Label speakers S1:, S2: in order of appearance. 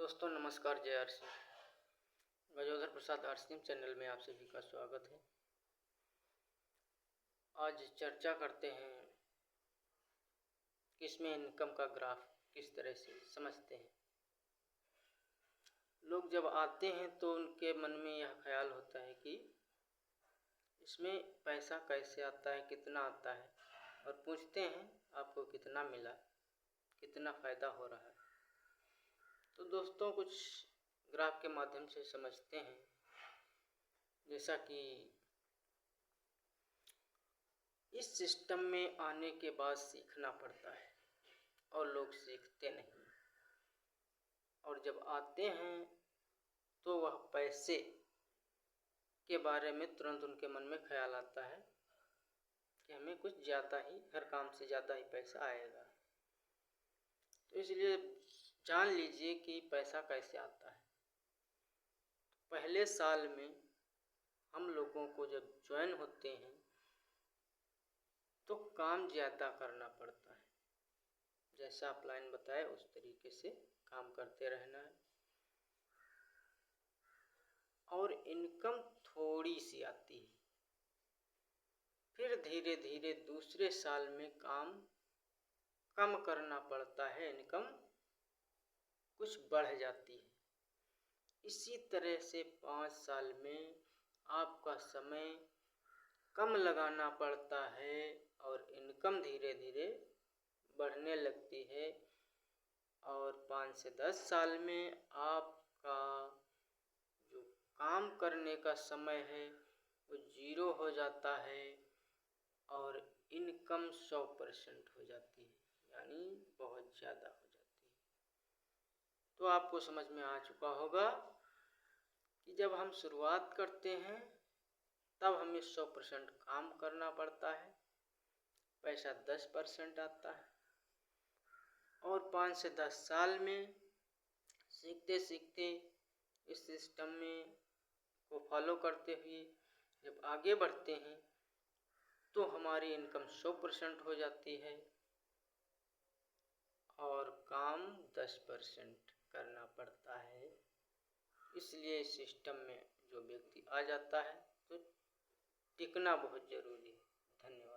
S1: दोस्तों नमस्कार। जय हर सिंह। गजोधर प्रसाद हर सिंह चैनल में आप सभी का स्वागत है। आज चर्चा करते हैं किसमें इनकम का ग्राफ किस तरह से समझते हैं। लोग जब आते हैं तो उनके मन में यह ख्याल होता है कि इसमें पैसा कैसे आता है, कितना आता है, और पूछते हैं आपको कितना मिला, कितना फ़ायदा हो रहा है। तो दोस्तों कुछ ग्राफ के माध्यम से समझते हैं। जैसा कि इस सिस्टम में आने के बाद सीखना पड़ता है और लोग सीखते नहीं, और जब आते हैं तो वह पैसे के बारे में तुरंत उनके मन में ख्याल आता है कि हमें कुछ ज़्यादा ही, हर काम से ज़्यादा ही पैसा आएगा। तो इसलिए जान लीजिए कि पैसा कैसे आता है। पहले साल में हम लोगों को जब ज्वाइन होते हैं तो काम ज़्यादा करना पड़ता है। जैसा अपलाइन बताए उस तरीके से काम करते रहना है, और इनकम थोड़ी सी आती है। फिर धीरे धीरे दूसरे साल में काम कम करना पड़ता है, इनकम कुछ बढ़ जाती है। इसी तरह से 5 साल में आपका समय कम लगाना पड़ता है और इनकम धीरे धीरे बढ़ने लगती है, और 5 से 10 साल में आपका जो काम करने का समय है वो 0 हो जाता है और इनकम 100% हो जाती है, यानी बहुत ज़्यादा हो जाती है। तो आपको समझ में आ चुका होगा कि जब हम शुरुआत करते हैं तब हमें 100% काम करना पड़ता है, पैसा 10% आता है, और 5 से 10 साल में सीखते सीखते इस सिस्टम में को फॉलो करते हुए जब आगे बढ़ते हैं तो हमारी इनकम 100% हो जाती है और काम 10% करना पड़ता है। इसलिए इस सिस्टम में जो व्यक्ति आ जाता है तो टिकना बहुत ज़रूरी है। धन्यवाद।